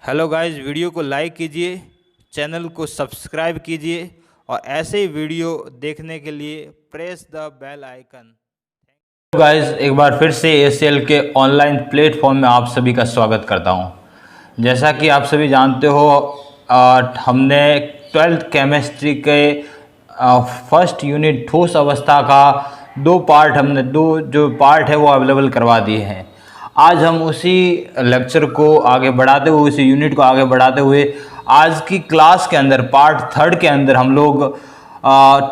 Hello guys, video को like कीजिए, channel को सब्सक्राइब कीजिए और ऐसे ही वीडियो देखने के लिए press the bell icon. Guys, एक बार फिर से ACL के ऑनलाइन प्लेटफॉर्म में आप सभी का स्वागत करता हूं। जैसा कि आप सभी जानते हो, हमने 12th केमिस्ट्री के फर्स्ट यूनिट ठोस अवस्था का दो जो पार्ट है वो अवेलेबल करवा दिए हैं। आज हम उसी लेक्चर को आगे बढ़ाते हुए, उसी यूनिट को आगे बढ़ाते हुए आज की क्लास के अंदर पार्ट 3 के अंदर हम लोग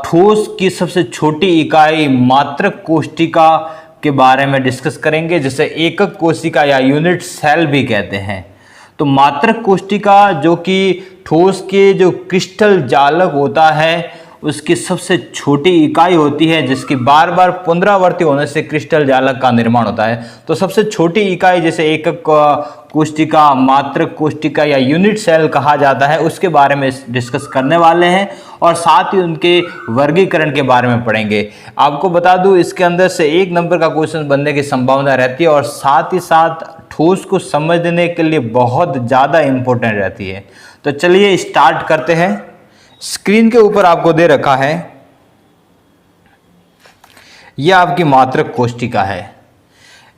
ठोस की सबसे छोटी इकाई मात्रक कोशिका के बारे में डिस्कस करेंगे, जिसे एकक कोशिका या यूनिट सेल भी कहते हैं। तो मात्रक कोशिका जो कि ठोस के जो क्रिस्टल जालक होता है उसकी सबसे छोटी इकाई होती है, जिसकी बार बार पुनरावृत्ति होने से क्रिस्टल जालक का निर्माण होता है। तो सबसे छोटी इकाई जिसे एकक कोशिका, मात्रक कोशिका या यूनिट सेल कहा जाता है, उसके बारे में डिस्कस करने वाले हैं और साथ ही उनके वर्गीकरण के बारे में पढ़ेंगे। आपको बता दूं, इसके अंदर से 1 नंबर का क्वेश्चन बनने की संभावना रहती है और साथ ही साथ ठोस को समझने के लिए बहुत ज़्यादा इम्पोर्टेंट रहती है। तो चलिए स्टार्ट करते हैं। स्क्रीन के ऊपर आपको दे रखा है, यह आपकी मात्रक कोशिका है।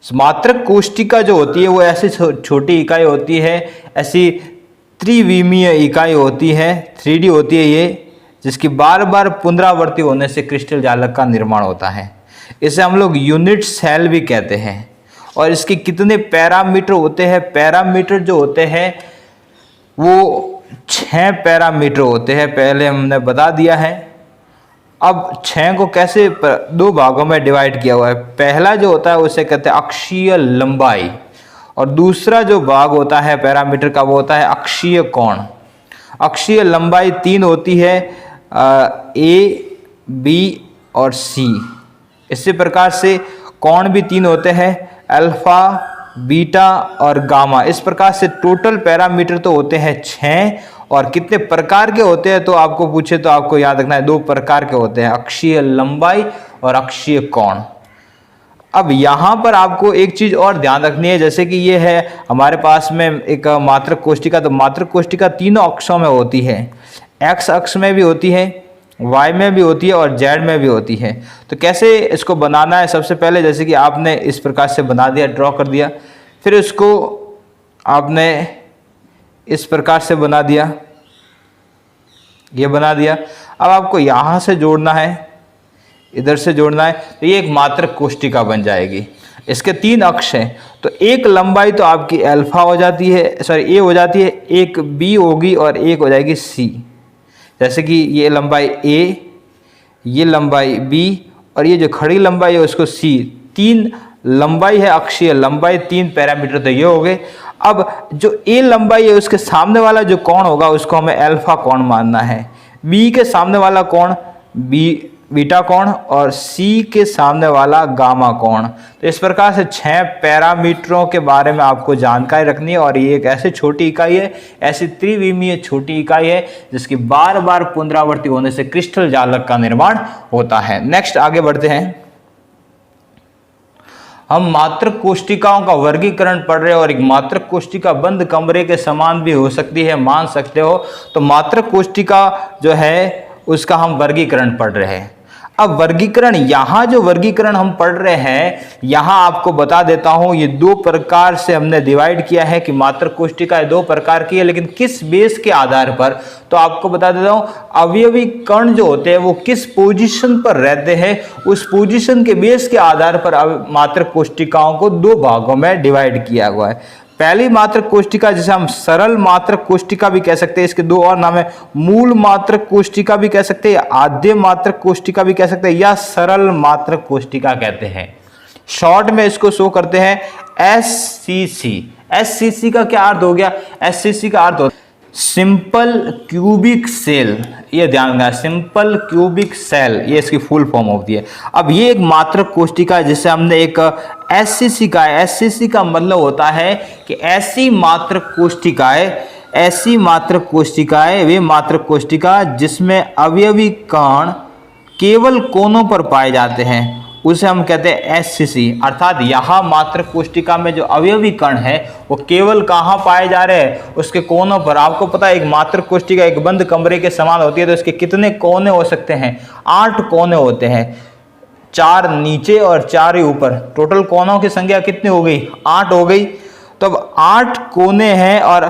मात्रक कोशिका जो होती है वो ऐसी छोटी इकाई होती है, ऐसी त्रिविमीय इकाई होती है, 3D होती है ये, जिसकी बार बार पुनरावृत्ति होने से क्रिस्टल जालक का निर्माण होता है। इसे हम लोग यूनिट सेल भी कहते हैं। और इसके कितने पैरामीटर होते हैं? पैरामीटर जो होते हैं वो 6 पैरामीटर होते हैं, पहले हमने बता दिया है। अब 6 को कैसे 2 भागों में डिवाइड किया हुआ है। पहला जो होता है उसे कहते हैं अक्षीय लंबाई, और दूसरा जो भाग होता है पैरामीटर का वो होता है अक्षीय कोण। अक्षीय लंबाई 3 होती है, A, B और C। इसी प्रकार से कोण भी 3 होते हैं, अल्फा, बीटा और गामा। इस प्रकार से टोटल पैरामीटर तो होते हैं 6। और कितने प्रकार के होते हैं तो आपको पूछे तो आपको याद रखना है 2 प्रकार के होते हैं, अक्षीय लंबाई और अक्षीय कोण। अब यहाँ पर आपको एक चीज और ध्यान रखनी है, जैसे कि ये है हमारे पास में एक मात्रक कोशिका। तो मात्रक कोशिका तीनों अक्षों में होती है, X अक्ष में भी होती है, Y में भी होती है और Z में भी होती है। तो कैसे इसको बनाना है? सबसे पहले जैसे कि आपने इस प्रकार से बना दिया, ड्रॉ कर दिया, फिर इसको आपने इस प्रकार से बना दिया, ये बना दिया। अब आपको यहाँ से जोड़ना है, इधर से जोड़ना है, तो ये एक मात्रक कोशिका बन जाएगी। इसके 3 अक्ष हैं, तो एक लंबाई तो आपकी अल्फा हो जाती है, सॉरी A हो जाती है, एक B होगी और एक हो जाएगी C। जैसे कि ये लंबाई A, ये लंबाई B और ये जो खड़ी लंबाई है उसको C। 3 लंबाई है, अक्षीय लंबाई, 3 पैरामीटर तो ये हो गए। अब जो A लंबाई है उसके सामने वाला जो कोण होगा उसको हमें अल्फा कोण मानना है, B के सामने वाला कोण बीटा कोण और C के सामने वाला गामा कोण। तो इस प्रकार से 6 पैरामीटरों के बारे में आपको जानकारी रखनी है। और ये एक ऐसी छोटी इकाई है, ऐसी त्रिविमीय छोटी इकाई है जिसकी बार बार पुनरावृत्ति होने से क्रिस्टल जालक का निर्माण होता है। नेक्स्ट आगे बढ़ते हैं। हम मात्रक कोशिकाओं का वर्गीकरण पढ़ रहे हैं और एक मात्रक कोशिका बंद कमरे के समान भी हो सकती है, मान सकते हो। तो मात्रक कोशिका जो है उसका हम वर्गीकरण पढ़ रहे हैं। अब वर्गीकरण, यहाँ जो वर्गीकरण हम पढ़ रहे हैं, यहाँ आपको बता देता हूँ, ये 2 प्रकार से हमने डिवाइड किया है कि मात्रक कोशिका 2 प्रकार की है, लेकिन किस बेस के आधार पर? तो आपको बता देता हूँ, अवयवी कण जो होते हैं वो किस पोजीशन पर रहते हैं, उस पोजीशन के बेस के आधार पर मात्रक कोशिकाओं को 2 भागों में डिवाइड किया हुआ है। पहली मात्रक कोशिका जिसे हम सरल मात्रक कोशिका भी कह सकते हैं, इसके 2 और नाम है, मूल मात्रक कोशिका भी कह सकते हैं, आद्य मात्रक कोशिका भी कह सकते हैं, या सरल मात्रक कोशिका कहते हैं। शॉर्ट में इसको शो करते हैं SCC। SCC का क्या अर्थ हो गया? SCC का अर्थ होता है सिंपल क्यूबिक सेल। ये ध्यान रखना, सिंपल क्यूबिक सेल, ये इसकी फुल फॉर्म होती है। अब ये एक मात्रक कोशिका है जिसे हमने एक SCC का है। SCC का मतलब होता है कि ऐसी मात्रक कोशिकाएं, वे मात्रक कोशिका जिसमें अवयवी कण केवल कोनों पर पाए जाते हैं उसे हम कहते हैं एससीसी। अर्थात यहाँ मात्रक कोशिका में जो अवयवी कण है वो केवल कहाँ पाए जा रहे हैं, उसके कोनों पर। आपको पता है एक मात्रक कोशिका एक बंद कमरे के समान होती है, तो इसके कितने कोने हो सकते हैं? 8 कोने होते हैं, 4 नीचे और 4 ऊपर। टोटल कोनों की संख्या कितनी हो गई? 8 हो गई। तो अब 8 कोने हैं और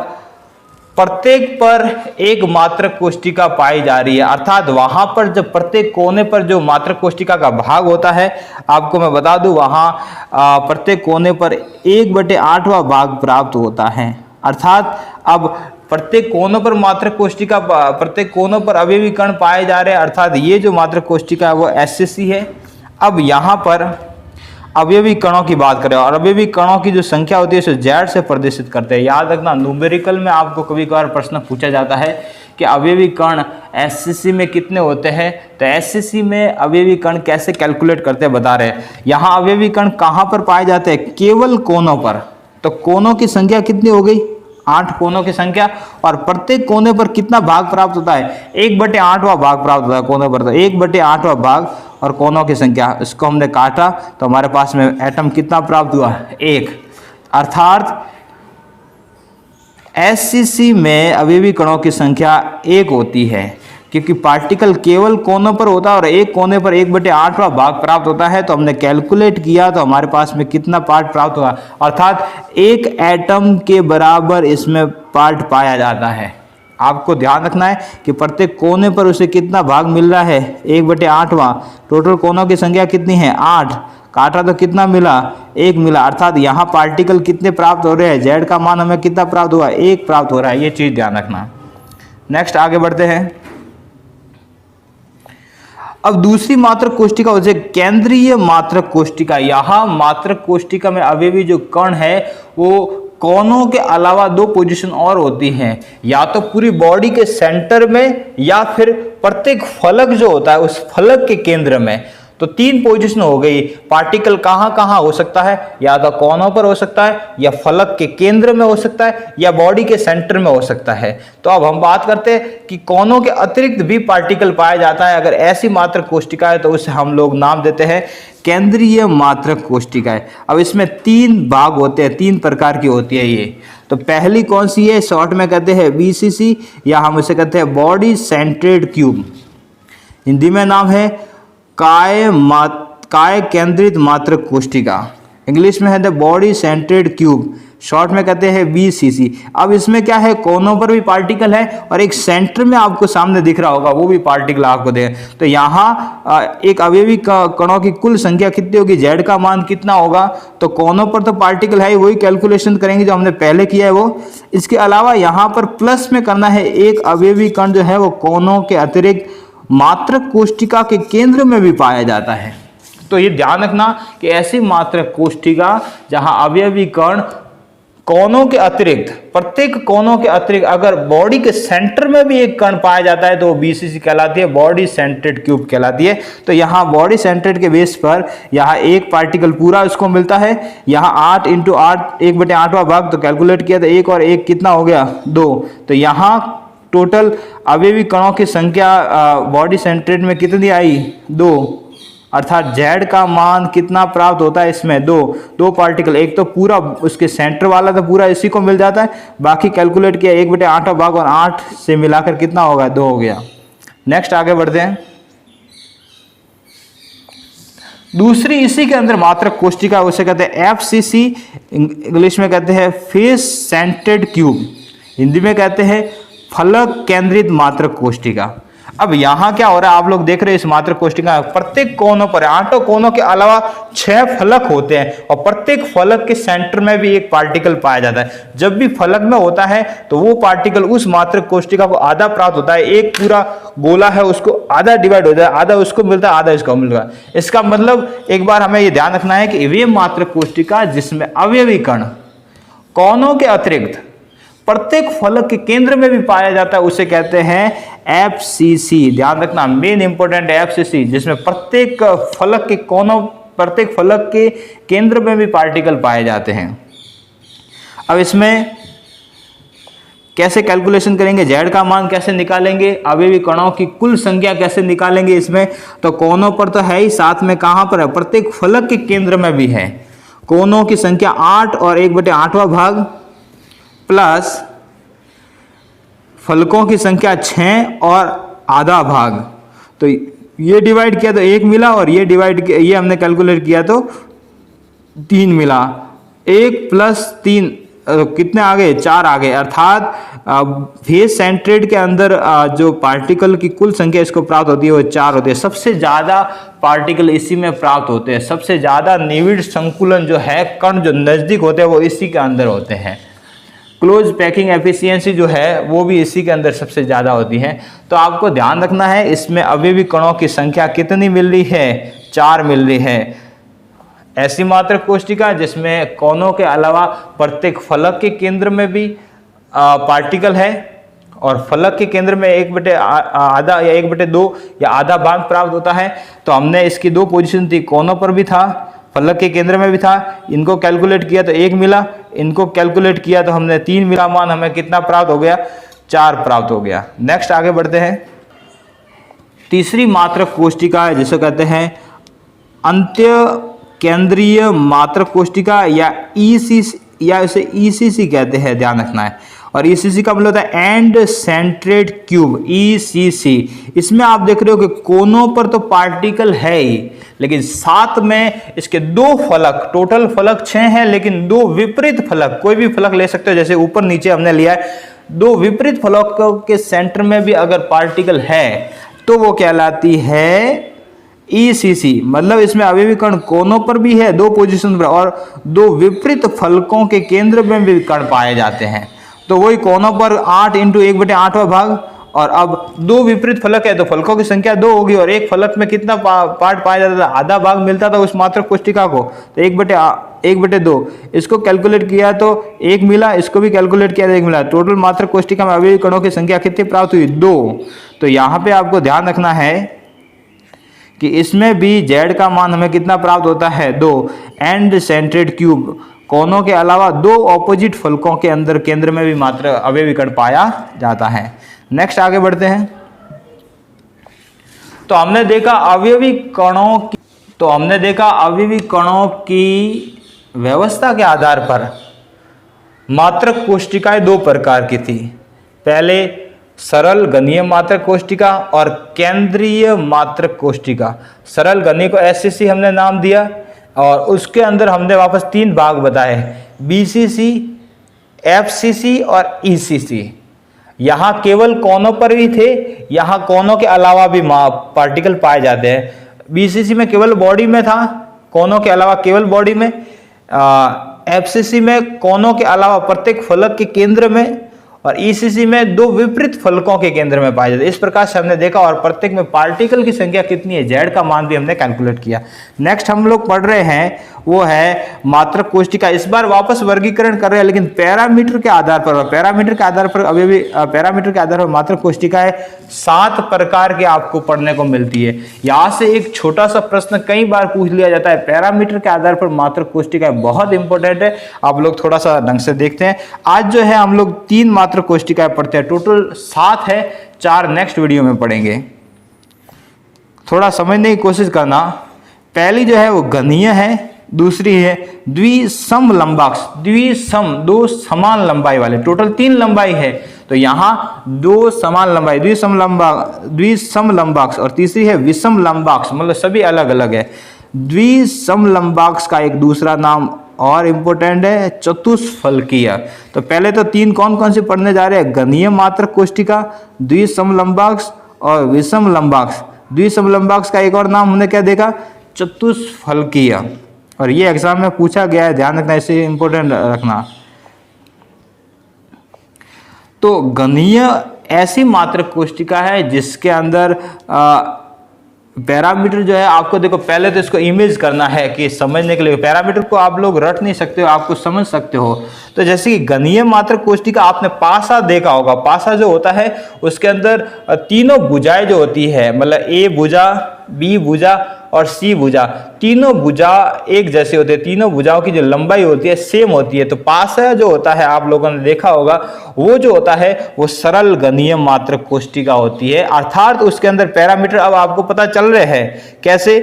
प्रत्येक पर एक मात्रक कोशिका पाई जा रही है। अर्थात वहां पर जब प्रत्येक कोने पर जो मात्रक कोशिका का भाग होता है, आपको मैं बता दूं वहां प्रत्येक कोने पर 1/8वां भाग प्राप्त होता है। अर्थात अब प्रत्येक कोनों पर मात्रक कोशिका, प्रत्येक कोनों पर अवयवी कण पाए जा रहे हैं। अर्थात ये जो मात्रक कोशिका है वो एससीसी है। अब यहाँ पर अवयवी कणों की बात करें और अवयवी कणों की जो संख्या होती है उसे जेड से प्रदर्शित करते हैं। याद रखना, न्यूमेरिकल में आपको कभी कभार प्रश्न पूछा जाता है कि अवयवी कण एससीसी में कितने होते हैं, तो एससीसी में अवयवी कण कैसे कैलकुलेट करते हैं बता रहे हैं। यहाँ अवयवी कण कहाँ पर पाए जाते हैं? केवल कोनों पर। तो कोनों की संख्या कितनी हो गई? 8 कोनों की संख्या। और प्रत्येक कोने पर कितना भाग प्राप्त होता है? 1/8वां भाग प्राप्त होता है कोनों पर। तो 1/8वां भाग और कोनों की संख्या, इसको हमने काटा तो हमारे पास में एटम कितना प्राप्त हुआ? 1। अर्थात एससीसी में अवयवी कणों की संख्या 1 होती है, क्योंकि पार्टिकल केवल कोनों पर होता है और एक कोने पर 1/8वां भाग प्राप्त होता है। तो हमने कैलकुलेट किया तो हमारे पास में कितना पार्ट प्राप्त हुआ? अर्थात 1 एटम के बराबर इसमें पार्ट पाया जाता है। आपको ध्यान रखना है कि प्रत्येक कोने पर उसे कितना भाग मिल रहा है? 1/8वां। टोटल कोनों की संख्या कितनी है? 8। काटा तो कितना मिला? 1 मिला। अर्थात यहाँ पार्टिकल कितने प्राप्त हो रहे हैं? जेड का मान हमें कितना प्राप्त हुआ? 1 प्राप्त हो रहा है। ये चीज ध्यान रखना। नेक्स्ट आगे बढ़ते हैं। अब दूसरी मात्रक कोशिका उसे केंद्रीय मात्रक कोशिका। यहाँ मात्रक कोशिका में अवयवी जो कण है वो कोनों के अलावा 2 पोजीशन और होती हैं, या तो पूरी बॉडी के सेंटर में या फिर प्रत्येक फलक जो होता है उस फलक के केंद्र में। तो 3 पोजीशन हो गई। पार्टिकल कहाँ कहाँ हो सकता है? या तो कोनों पर हो सकता है, या फलक के केंद्र में हो सकता है, या बॉडी के सेंटर में हो सकता है। तो अब हम बात करते हैं कि कोनों के अतिरिक्त भी पार्टिकल पाया जाता है। अगर ऐसी मात्रक कोशिका है तो उसे हम लोग नाम देते हैं केंद्रीय मात्रक कोशिकाएं। अब इसमें 3 भाग होते हैं, 3 प्रकार की होती है ये। तो पहली कौन सी है? शॉर्ट में कहते हैं बीसीसी, या हम इसे कहते हैं बॉडी सेंट्रेड क्यूब। हिंदी में नाम है काय केंद्रित मात्रक कोशिका। इंग्लिश में है द बॉडी सेंट्रेड क्यूब, शॉर्ट में कहते हैं बीसीसी। अब इसमें क्या है? कोनों पर भी पार्टिकल है और एक सेंटर में आपको सामने दिख रहा होगा वो भी पार्टिकल आपको दे। तो यहाँ एक अवयवी कणों की कुल संख्या कितनी होगी? जेड का मान कितना होगा? तो कोनों पर तो पार्टिकल है, वही कैलकुलेशन करेंगे जो हमने पहले किया है वो। इसके अलावा यहाँ पर प्लस में करना है, एक अवयवी कण जो है वो कोनों के अतिरिक्त मात्रक कोशिका के केंद्र में भी पाया जाता है। तो ये ध्यान रखना कि ऐसी मात्रक कोशिका जहां अवयवी कण कोनों के अतिरिक्त, प्रत्येक कोनों के अतिरिक्त अगर बॉडी के सेंटर में भी एक कण पाया जाता है तो वो बीसीसी कहलाती है, बॉडी सेंट्रेड क्यूब कहलाती है। तो यहाँ बॉडी सेंट्रेड के बेस पर यहाँ एक पार्टिकल पूरा उसको मिलता है। यहाँ 8 × 8 1/8वां भाग, तो कैलकुलेट किया तो 1 और 1 कितना हो गया? 2। तो यहाँ टोटल अवयवी कणों की संख्या बॉडी सेंट्रेड में कितनी आई? 2। अर्थात जेड का मान कितना प्राप्त होता है इसमें? 2 पार्टिकल। एक तो पूरा उसके सेंटर वाला तो पूरा इसी को मिल जाता है, बाकी कैलकुलेट किया 1/8वां भाग और 8 से मिलाकर कितना होगा? 2 हो गया। नेक्स्ट आगे बढ़ते हैं। दूसरी इसी के अंदर मात्रक कोशिका उसे कहते हैं एफसीसी, इंग्लिश में कहते हैं फेस सेंट्रेड क्यूब, हिंदी में कहते हैं फलक केंद्रित मात्रक कोशिका। अब यहाँ क्या हो रहा है? आप लोग देख रहे हैं इस मात्रक कोशिका प्रत्येक कोनों पर 8 कोनों के अलावा 6 फलक होते हैं और प्रत्येक फलक के सेंटर में भी एक पार्टिकल पाया जाता है। जब भी फलक में होता है तो वो पार्टिकल उस मात्रक कोशिका को आधा प्राप्त होता है। एक पूरा गोला है उसको आधा डिवाइड हो जाए, आधा उसको मिलता है, आधा इसको मिलता है। इसका मतलब एक बार हमें ये ध्यान रखना है कि वे मात्रक कोशिका जिसमें अवयवी कण कोनों के अतिरिक्त प्रत्येक फलक के केंद्र में भी पाया जाता है उसे कहते हैं एफसीसी। ध्यान रखना, मेन इंपॉर्टेंट एफसीसी, जिसमें प्रत्येक फलक के कोनों, प्रत्येक फलक के केंद्र में भी पार्टिकल पाए जाते हैं। अब इसमें कैसे कैलकुलेशन करेंगे, जेड का मान कैसे निकालेंगे, अवयवी कणों की कुल संख्या कैसे निकालेंगे इसमें, तो कोनों पर तो है ही, साथ में कहां पर है, प्रत्येक फलक के केंद्र में भी है। कोनों की संख्या 8 और 1/8वां भाग प्लस फलकों की संख्या 6 और आधा भाग। तो ये डिवाइड किया तो 1 मिला और ये डिवाइड किया, ये हमने कैलकुलेट किया तो 3 मिला। 1 + 3 कितने आ गए, 4 आ गए। अर्थात फेज सेंट्रोइड के अंदर जो पार्टिकल की कुल संख्या इसको प्राप्त होती है वो 4 होती है। सबसे ज्यादा पार्टिकल इसी में प्राप्त होते हैं। सबसे ज्यादा निविड़ संकुलन जो है, कण जो नजदीक होते हैं वो इसी के अंदर होते हैं। क्लोज पैकिंग एफिशिएंसी जो है वो भी इसी के अंदर सबसे ज़्यादा होती है। तो आपको ध्यान रखना है इसमें अवयवी कणों की संख्या कितनी मिल रही है, 4 मिल रही है। ऐसी मात्रक कोशिका जिसमें कोनों के अलावा प्रत्येक फलक के केंद्र में भी पार्टिकल है और फलक के केंद्र में 1/आधा या 1/2 या आधा भाग प्राप्त होता है। तो हमने इसकी 2 पोजीशन थी, कोनों पर भी था, फलक के केंद्र में भी था। इनको कैलकुलेट किया तो 1 मिला, इनको कैलकुलेट किया तो हमने 3 मिला। मान हमें कितना प्राप्त हो गया, 4 प्राप्त हो गया। नेक्स्ट आगे बढ़ते हैं। तीसरी मात्रक कोशिका है जिसे कहते हैं अंत्य केंद्रीय मात्रक कोशिका या ईसीसी, या इसे ईसीसी कहते हैं, ध्यान रखना है। और ईसीसी का मतलब होता है एंड सेंट्रेड क्यूब, ईसीसी। इसमें आप देख रहे हो कि कोनों पर तो पार्टिकल है ही, लेकिन साथ में इसके 2 फलक, टोटल फलक 6 हैं, लेकिन 2 विपरीत फलक, कोई भी फलक ले सकते हो, जैसे ऊपर नीचे हमने लिया है। 2 विपरीत फलकों के सेंटर में भी अगर पार्टिकल है तो वो कहलाती है ईसीसी। मतलब इसमें अवयवी कण कोनों पर भी है 2 पोजीशन पर, और 2 विपरीत फलकों के केंद्र में भी कण पाए जाते हैं। तो वही कोनों पर 8 × 1/8वां भाग, और अब 2 विपरीत फलक है तो फलकों की संख्या 2 होगी, और एक फलक में कितना पार्ट पाया जाता था, आधा भाग मिलता था उस मात्रक कोशिका को, तो 1/2। इसको कैलकुलेट किया तो 1 मिला, इसको भी कैलकुलेट किया तो 1 मिला। टोटल मात्रक कोशिका में अवयवी कणों की संख्या कितनी प्राप्त हुई, 2। तो यहाँ पे आपको ध्यान रखना है कि इसमें भी जेड का मान हमें कितना प्राप्त होता है, 2। एंड सेंट्रेड क्यूब, कोनों के अलावा 2 ऑपोजिट फलकों के अंदर केंद्र में भी मात्र अवयवी कण पाया जाता है। नेक्स्ट आगे बढ़ते हैं। तो हमने देखा अवयवी कणों की व्यवस्था के आधार पर मात्रक कोशिकाएं 2 प्रकार की थी। पहले सरल घनीय मात्रक कोशिका और केंद्रीय मात्रक कोशिका। सरल घनीय को एससीसी हमने नाम दिया, और उसके अंदर हमने वापस 3 भाग बताए, बीसीसी, एफसीसी और ईसीसी। यहाँ केवल कोनों पर भी थे, यहाँ कोनों के अलावा भी पार्टिकल पाए जाते हैं। बीसीसी में केवल बॉडी में था, कोनों के अलावा केवल बॉडी में। एफसीसी में कोनों के अलावा प्रत्येक फलक के केंद्र में, और ईसीसी में 2 विपरीत फलकों के केंद्र में पाए जाते। इस प्रकार से हमने देखा, और प्रत्येक में पार्टिकल की संख्या कितनी है, जेड का मान भी हमने कैलकुलेट किया। नेक्स्ट हम लोग पढ़ रहे हैं वो है मात्रक कोशिका। इस बार वापस वर्गीकरण कर रहे हैं, लेकिन पैरामीटर के आधार पर। पैरामीटर के आधार पर पैरामीटर के आधार पर मात्रक कोशिकाएं 7 प्रकार के आपको पढ़ने को मिलती है। यहाँ से एक छोटा सा प्रश्न कई बार पूछ लिया जाता है, पैरामीटर के आधार पर मात्रक कोशिकाएं, बहुत इंपॉर्टेंट है। आप लोग थोड़ा सा ढंग से देखते हैं। आज जो है हम लोग 3 मात्रक कोशिकाएं पढ़ते हैं, टोटल 7 है, 4 नेक्स्ट वीडियो में पढ़ेंगे। थोड़ा समझने की कोशिश करना। पहली जो है वो घनीय है, दूसरी है द्विसम लंबाक्ष, द्विसम 2 समान लंबाई वाले, टोटल 3 लंबाई है, तो यहाँ 2 समान लंबाई द्विसम लंबाक्ष, और तीसरी है विषम लंबाक्ष, मतलब सभी अलग अलग है। द्विसम लंबाक्ष का एक दूसरा नाम और इंपॉर्टेंट है चतुष्फलकीय। तो पहले तो 3 कौन कौन से पढ़ने जा रहे हैं, घनीय मात्रक कोशिका, द्विसम लंबाक्ष और विषम लंबाक्ष। द्विसम लंबाक्ष का एक और नाम हमने क्या देखा, चतुष्फलकीय, और ये एग्जाम में पूछा गया है, ध्यान रखना, इसे इंपॉर्टेंट रखना। तो घनीय ऐसी मात्रक कोशिका है जिसके अंदर पैरामीटर जो है, आपको देखो पहले तो इसको इमेज करना है कि समझने के लिए। पैरामीटर को आप लोग रट नहीं सकते हो, आपको समझ सकते हो। तो जैसे कि घनीय मात्रक कोशिका आपने पासा देखा होगा, पासा जो होता है उसके अंदर तीनों भुजाएं जो होती है, मतलब ए भुजा, बी भुजा और सी भुजा, तीनों भुजा एक जैसे होते हैं, तीनों भुजाओं की जो लंबाई होती है सेम होती है। तो पाशा जो होता है आप लोगों ने देखा होगा, वो जो होता है वो सरल घनीय मात्रक कोष्टिका होती है, अर्थात उसके अंदर पैरामीटर अब आपको पता चल रहे हैं कैसे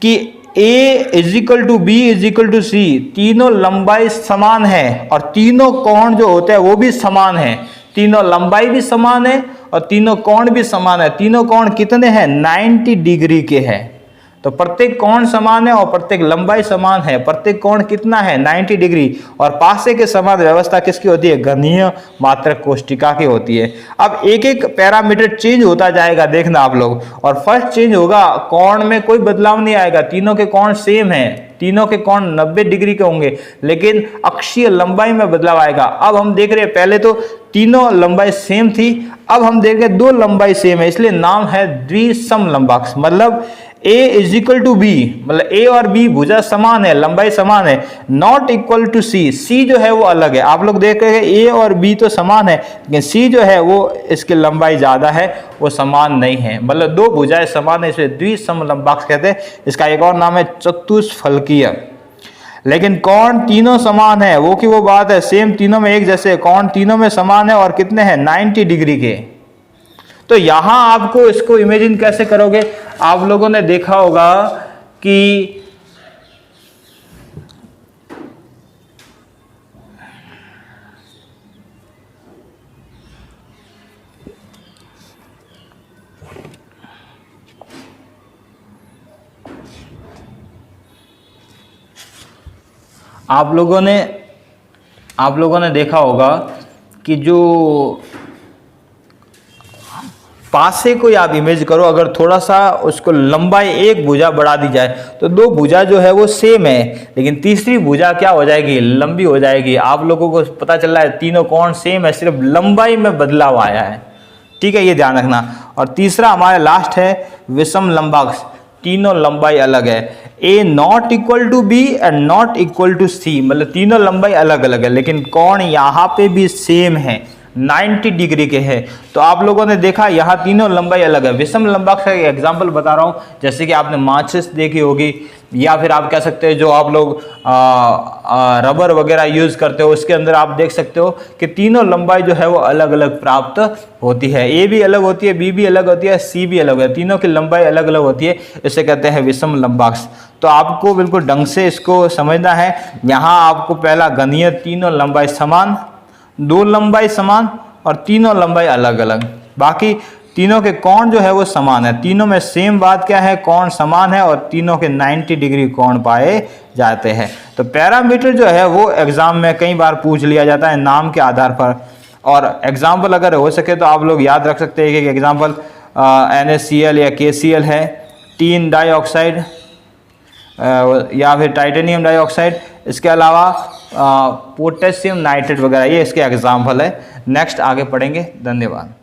कि A equal to B equal to C, तीनों लंबाई समान है और तीनों कोण जो होते हैं वो भी समान है, तीनों लंबाई भी समान है और तीनों कोण भी समान है। तीनों कोण कितने हैं? 90 डिग्री के हैं। तो प्रत्येक कोण समान है और प्रत्येक लंबाई समान है, प्रत्येक कोण कितना है? 90 डिग्री। और पासे के समान व्यवस्था किसकी होती है? घनीय मात्रक कोष्टिका की होती है। अब एक एक पैरामीटर चेंज होता जाएगा, देखना आप लोग। और फर्स्ट चेंज होगा, कोण में कोई बदलाव नहीं आएगा, तीनों के कोण सेम है, तीनों के कोण 90 डिग्री के होंगे, लेकिन अक्षीय लंबाई में बदलाव आएगा। अब हम देख रहे हैं, पहले तो तीनों लंबाई सेम थी, अब हम देख रहे हैं दो लंबाई सेम है, इसलिए नाम है द्विसम लंबाक्ष। मतलब A इजिकल टू बी, मतलब A और B भुजा समान है, लंबाई समान है, not equal to C, C जो है वो अलग है। आप लोग देख रहे हैं A और B तो समान है, लेकिन C जो है वो इसकी लंबाई ज्यादा है, वो समान नहीं है। मतलब दो भुजाएं समान है, इसे द्विसम लंबाक्ष कहते हैं। इसका एक और नाम है चतुष्फलकीय। लेकिन कोण तीनों समान है, वो की वो बात है, सेम तीनों में एक जैसे, कोण तीनों में समान है और कितने हैं? 90 डिग्री के। तो यहां आपको इसको इमेजिन कैसे करोगे? आप लोगों ने देखा होगा कि आप लोगों ने देखा होगा कि जो पासे को आप इमेज करो, अगर थोड़ा सा उसको लंबाई एक भुजा बढ़ा दी जाए तो दो भुजा जो है वो सेम है, लेकिन तीसरी भुजा क्या हो जाएगी? लंबी हो जाएगी। आप लोगों को पता चल रहा है तीनों कोण सेम है, सिर्फ लंबाई में बदलाव आया है। ठीक है, ये ध्यान रखना। और तीसरा हमारा लास्ट है विषम लंबाक्ष, तीनों लंबाई अलग है। A not equal to B and not equal to C, मतलब तीनों लंबाई अलग अलग है, लेकिन कोण यहाँ पे भी सेम है, 90 डिग्री के हैं। तो आप लोगों ने देखा यहाँ तीनों लंबाई अलग है। विषम लंबाक्ष का एग्जांपल बता रहा हूँ, जैसे कि आपने माचिस देखी होगी, या फिर आप कह सकते हैं जो आप लोग रबर वगैरह यूज करते हो, उसके अंदर आप देख सकते हो कि तीनों लंबाई जो है वो अलग अलग प्राप्त होती है। ए भी अलग होती है, बी भी अलग होती है, सी भी अलग है, तीनों की लंबाई अलग अलग होती है, इसे कहते हैं विषम लंबाक्ष। तो आपको बिल्कुल ढंग से इसको समझना है। यहाँ आपको पहला घनीय, तीनों लंबाई समान, दो लंबाई समान और तीनों लंबाई अलग अलग, बाकी तीनों के कोण जो है वो समान है। तीनों में सेम बात क्या है? कोण समान है और तीनों के 90 डिग्री कोण पाए जाते हैं। तो पैरामीटर जो है वो एग्जाम में कई बार पूछ लिया जाता है नाम के आधार पर, और एग्जाम्पल अगर हो सके तो आप लोग याद रख सकते हैं कि एग्जाम्पल NaCl या KCl है, टीन डाइऑक्साइड या फिर टाइटेनियम डाइऑक्साइड, इसके अलावा पोटेशियम नाइट्रेट वगैरह, ये इसके एग्जाम्पल है। नेक्स्ट आगे पढ़ेंगे। धन्यवाद।